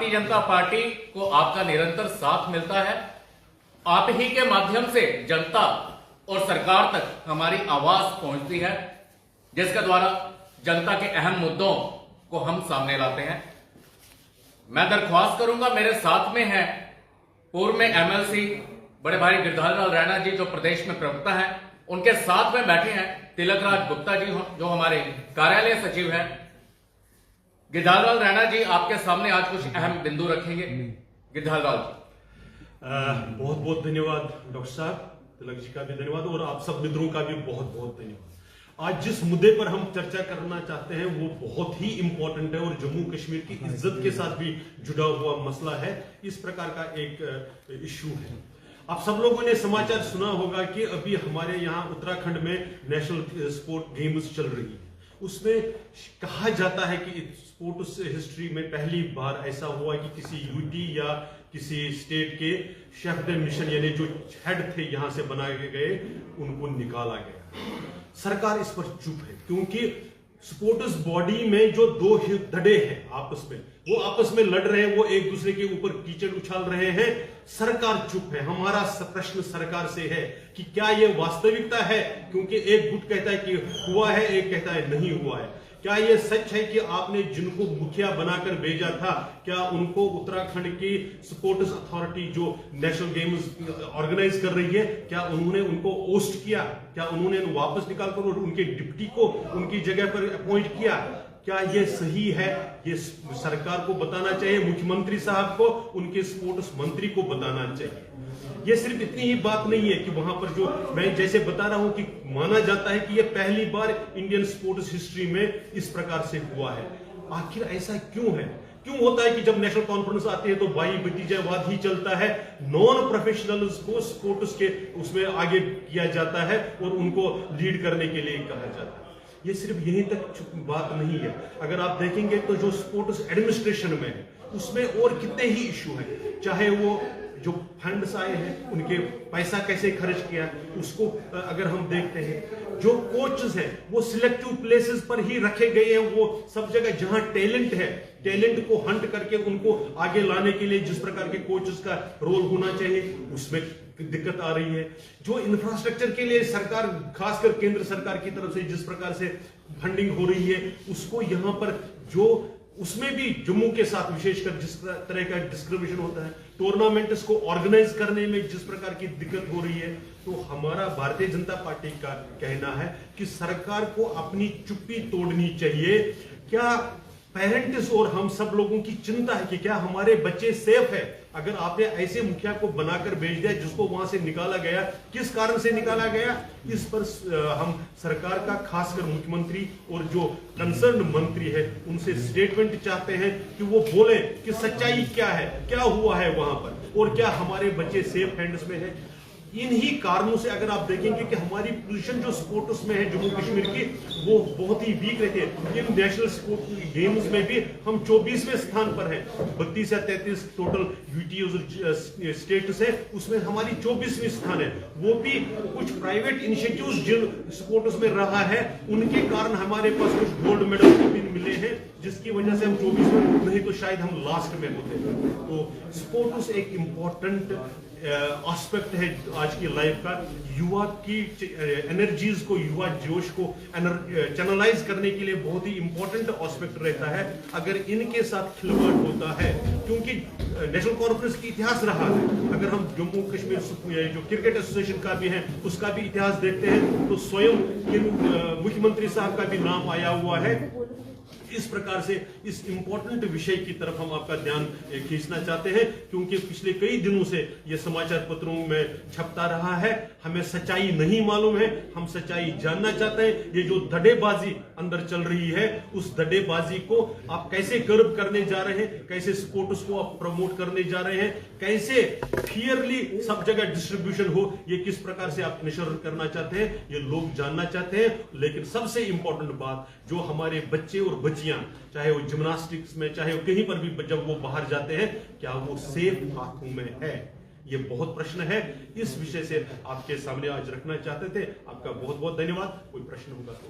Bharatiya Janata party को आपका निरंतर साथ मिलता है। आप ही के माध्यम से जनता और सरकार तक हमारी आवाज पहुंचती है, जिसके द्वारा जनता के अहम मुद्दों को हम सामने लाते हैं। मैं दरख्वास्त करूंगा, मेरे साथ में है पूर्व में एमएलसी बड़े भाई गिरधारी लाल रैना जी, जो प्रदेश में प्रवक्ता हैं, उनके साथ में बैठे हैं तिलक राज गुप्ता जी, जो हमारे कार्यालय सचिव हैं। गिरधारी लाल रैना जी आपके सामने आज कुछ अहम बिंदु रखेंगे। गिरधारी लाल जी, बहुत बहुत धन्यवाद डॉक्टर साहब, तिलक जी का भी धन्यवाद और आप सब मित्रों का भी बहुत बहुत धन्यवाद। आज जिस मुद्दे पर हम चर्चा करना चाहते हैं वो बहुत ही इंपॉर्टेंट है और जम्मू कश्मीर की इज्जत के साथ भी जुड़ा हुआ मसला है। इस प्रकार का एक इश्यू है। आप सब लोगों ने समाचार सुना होगा कि अभी हमारे यहाँ उत्तराखंड में नेशनल स्पोर्ट गेम्स चल रही है। उसमें कहा जाता है कि स्पोर्ट्स हिस्ट्री में पहली बार ऐसा हुआ कि किसी यूटी या किसी स्टेट के शेफ द मिशन यानी जो हेड थे यहां से बनाए गए उनको निकाला गया। सरकार इस पर चुप है क्योंकि स्पोर्ट्स बॉडी में जो दो धड़े हैं आपस में, वो आपस में लड़ रहे हैं, वो एक दूसरे के ऊपर कीचड़ उछाल रहे हैं। सरकार चुप है। हमारा प्रश्न सरकार से है कि क्या ये वास्तविकता है, क्योंकि एक गुट कहता है कि हुआ है, एक कहता है नहीं हुआ है। क्या ये सच है कि आपने जिनको मुखिया बनाकर भेजा था, क्या उनको उत्तराखंड की स्पोर्ट्स अथॉरिटी जो नेशनल गेम्स ऑर्गेनाइज कर रही है, क्या उन्होंने उनको ओस्ट किया? क्या उन्होंने वापस निकालकर उनके डिप्टी को उनकी जगह पर अपॉइंट किया? क्या ये सही है? ये सरकार को बताना चाहिए, मुख्यमंत्री साहब को, उनके स्पोर्ट्स मंत्री को बताना चाहिए। ये सिर्फ इतनी ही बात नहीं है कि वहां पर जो मैं जैसे बता रहा हूं कि माना जाता है कि ये पहली बार इंडियन स्पोर्ट्स हिस्ट्री में इस प्रकार से हुआ है। आखिर ऐसा क्यों है? क्यों होता है कि जब नेशनल कॉन्फ्रेंस आती है तो भाई भतीजावाद ही चलता है, नॉन प्रोफेशनल्स को स्पोर्ट्स के उसमें आगे किया जाता है और उनको लीड करने के लिए कहा जाता है। ये सिर्फ यहीं तक बात नहीं है। अगर आप देखेंगे तो जो स्पोर्ट्स एडमिनिस्ट्रेशन में है उसमें और कितने ही इश्यू हैं, चाहे वो जो फंड्स आए हैं उनके पैसा कैसे खर्च किया उसको अगर हम देखते हैं, जो कोचेस हैं वो सिलेक्टिव प्लेसेस पर ही रखे गए हैं। वो सब जगह जहां टैलेंट है, टैलेंट को हंट करके उनको आगे लाने के लिए जिस प्रकार के कोचेस का रोल होना चाहिए उसमें दिक्कत आ रही है। जो इंफ्रास्ट्रक्चर के लिए सरकार, खासकर केंद्र सरकार की तरफ से जिस प्रकार से फंडिंग हो रही है, उसको यहां पर जो उसमें भी जम्मू के साथ विशेषकर जिस तरह का डिस्क्रिमिनेशन होता है, टूर्नामेंट्स को ऑर्गेनाइज करने में जिस प्रकार की दिक्कत हो रही है, तो हमारा भारतीय जनता पार्टी का कहना है कि सरकार को अपनी चुप्पी तोड़नी चाहिए। क्या पेरेंट्स और हम सब लोगों की चिंता है कि क्या हमारे बच्चे सेफ है? अगर आपने ऐसे मुखिया को बनाकर भेज दिया जिसको वहां से निकाला गया, किस कारण से निकाला गया, इस पर हम सरकार का, खासकर मुख्यमंत्री और जो कंसर्न मंत्री है उनसे स्टेटमेंट चाहते हैं कि वो बोले कि सच्चाई क्या है, क्या हुआ है वहां पर और क्या हमारे बच्चे सेफ हैंड्स में है। इन्हीं कारणों से अगर आप देखेंगे कि हमारी पोजीशन जो स्पोर्ट्स में है जम्मू कश्मीर की, वो बहुत ही वीक रहती है। इन नेशनल स्पोर्ट गेम्स में भी हम 24वें स्थान पर हैं। 32 या 33 टोटल यूटी स्टेट्स है, उसमें हमारी 24वें स्थान है। वो भी कुछ प्राइवेट इनिशिएटिव्स जिन स्पोर्ट्स में रहा है उनके कारण हमारे पास कुछ गोल्ड मेडल भी मिले हैं, जिसकी वजह से हम 24 में, नहीं तो शायद हम लास्ट में होते। तो स्पोर्ट्स एक इंपॉर्टेंट एस्पेक्ट है आज की लाइफ का। युवा की एनर्जीज को, युवा जोश को चैनलाइज करने के लिए बहुत ही इंपॉर्टेंट एस्पेक्ट रहता है। अगर इनके साथ खिलवाड़ होता है, क्योंकि नेशनल कॉन्फ्रेंस की इतिहास रहा है, अगर हम जम्मू कश्मीर जो क्रिकेट एसोसिएशन का भी है उसका भी इतिहास देखते हैं तो स्वयं मुख्यमंत्री साहब का भी नाम आया हुआ है। इस प्रकार से इस इंपॉर्टेंट विषय की तरफ हम आपका ध्यान खींचना चाहते हैं, क्योंकि पिछले कई दिनों से यह समाचार पत्रों में छपता रहा है। हमें सच्चाई नहीं मालूम है, हम सच्चाई जानना चाहते हैं। ये जो धड़ेबाजी अंदर चल रही है, उस धड़ेबाजी को आप कैसे कर्ब करने जा रहे हैं, कैसे स्पोर्ट्स को आप प्रमोट करने जा रहे हैं, कैसे फेयरली सब जगह डिस्ट्रीब्यूशन हो, ये किस प्रकार से आप निश्चित करना चाहते हैं, ये लोग जानना चाहते हैं। लेकिन सबसे इंपॉर्टेंट बात, जो हमारे बच्चे और बच्चियां, चाहे वो जिम्नास्टिक्स में, चाहे वो कहीं पर भी जब वो बाहर जाते हैं, क्या वो सेफ हाथों में है? ये बहुत प्रश्न है। इस विषय से आपके सामने आज रखना चाहते थे। आपका बहुत बहुत धन्यवाद। कोई प्रश्न होगा तो